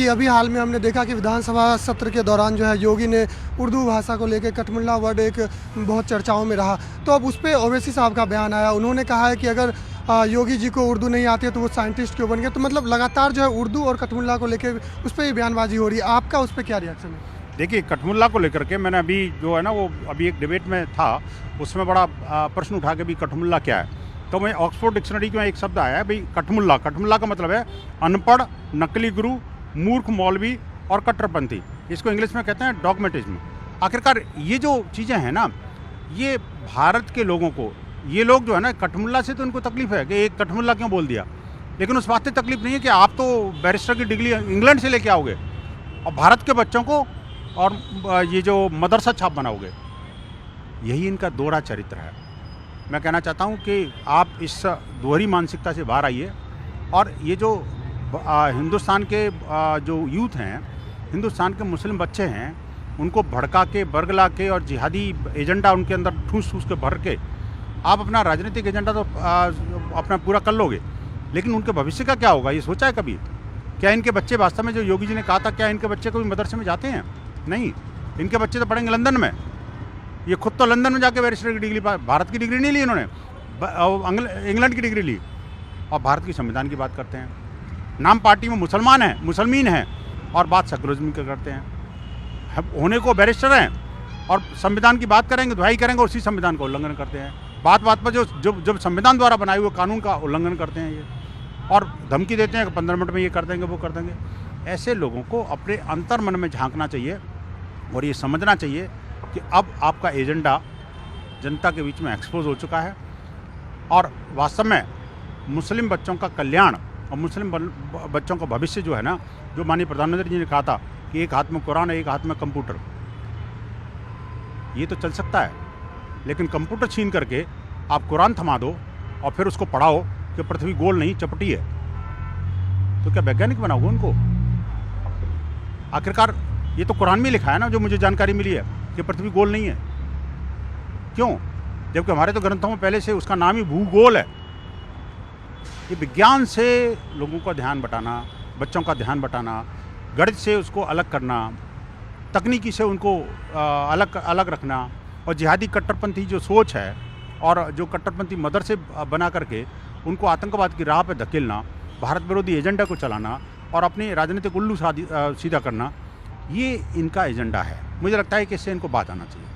अभी हाल में हमने देखा कि विधानसभा सत्र के दौरान जो है योगी ने उर्दू भाषा को लेकर कठमुल्ला वर्ड एक बहुत चर्चाओं में रहा। तो अब उस पर ओवैसी साहब का बयान आया, उन्होंने कहा है कि अगर योगी जी को उर्दू नहीं आती है तो वो साइंटिस्ट क्यों बन गए। तो मतलब लगातार जो है उर्दू और कठमुल्ला को लेकर उस पर ही बयानबाजी हो रही है, आपका उस पर क्या रिएक्शन है? देखिए, कठमुल्ला को लेकर के मैंने अभी जो है ना वो अभी एक डिबेट में था, उसमें बड़ा प्रश्न उठा के भी कठमुल्ला क्या है। तो मैं ऑक्सफोर्ड डिक्शनरी में एक शब्द आया है भाई कठमुल्ला। कठमुल्ला का मतलब है अनपढ़, नकली गुरु, मूर्ख मौलवी और कट्टरपंथी। इसको इंग्लिश में कहते हैं डॉगमेटिज्म। आखिरकार ये जो चीज़ें हैं ना, ये भारत के लोगों को, ये लोग जो है ना कठमुल्ला से तो उनको तकलीफ है कि एक कठमुल्ला क्यों बोल दिया, लेकिन उस बात से तकलीफ नहीं है कि आप तो बैरिस्टर की डिग्री इंग्लैंड से लेके आओगे और भारत के बच्चों को और ये जो मदरसा छाप बनाओगे। यही इनका दोहरा चरित्र है। मैं कहना चाहता हूँ कि आप इस दोहरी मानसिकता से बाहर आइए और ये जो हिंदुस्तान के जो यूथ हैं, हिंदुस्तान के मुस्लिम बच्चे हैं, उनको भड़का के, बरगला के और जिहादी एजेंडा उनके अंदर ठूस ठूस के भर के आप अपना राजनीतिक एजेंडा तो अपना पूरा कर लोगे, लेकिन उनके भविष्य का क्या होगा ये सोचा है कभी? क्या इनके बच्चे वास्तव में, जो योगी जी ने कहा था, क्या इनके बच्चे कोई मदरसे में जाते हैं? नहीं, इनके बच्चे तो पढ़ेंगे लंदन में। ये खुद तो लंदन में जाके बैरिस्टर की डिग्री, भारत की डिग्री नहीं ली इन्होंने, इंग्लैंड की डिग्री ली। और भारत की संविधान की बात करते हैं, नाम पार्टी में मुसलमान हैं, मुसलमीन हैं, और बात सेकुलरिज्म की करते हैं। होने को बैरिस्टर हैं और संविधान की बात करेंगे, दुहाई करेंगे, उसी संविधान का उल्लंघन करते हैं। बात बात पर जो संविधान द्वारा बनाए हुए कानून का उल्लंघन करते हैं ये, और धमकी देते हैं कि 15 मिनट में ये कर देंगे, वो कर देंगे। ऐसे लोगों को अपने अंतर मन में झांकना चाहिए और ये समझना चाहिए कि अब आपका एजेंडा जनता के बीच में एक्सपोज हो चुका है और वास्तव में मुस्लिम बच्चों का कल्याण और मुस्लिम बच्चों का भविष्य जो है ना, जो माननीय प्रधानमंत्री जी ने कहा था कि एक हाथ में कुरान, एक हाथ में कंप्यूटर, ये तो चल सकता है, लेकिन कंप्यूटर छीन करके आप कुरान थमा दो और फिर उसको पढ़ाओ कि पृथ्वी गोल नहीं चपटी है, तो क्या वैज्ञानिक बनाओगे उनको? आखिरकार ये तो कुरान में लिखा है ना, जो मुझे जानकारी मिली है, कि पृथ्वी गोल नहीं है। क्यों? जबकि हमारे तो ग्रंथों में पहले से उसका नाम ही भूगोल है। ये विज्ञान से लोगों का ध्यान बटाना, बच्चों का ध्यान बटाना, गणित से उसको अलग करना, तकनीकी से उनको अलग रखना, और जिहादी कट्टरपंथी जो सोच है और जो कट्टरपंथी मदरसे बना करके उनको आतंकवाद की राह पर धकेलना, भारत विरोधी एजेंडा को चलाना और अपने राजनीतिक उल्लू सीधा करना, ये इनका एजेंडा है। मुझे लगता है कि इससे इनको बात आना चाहिए।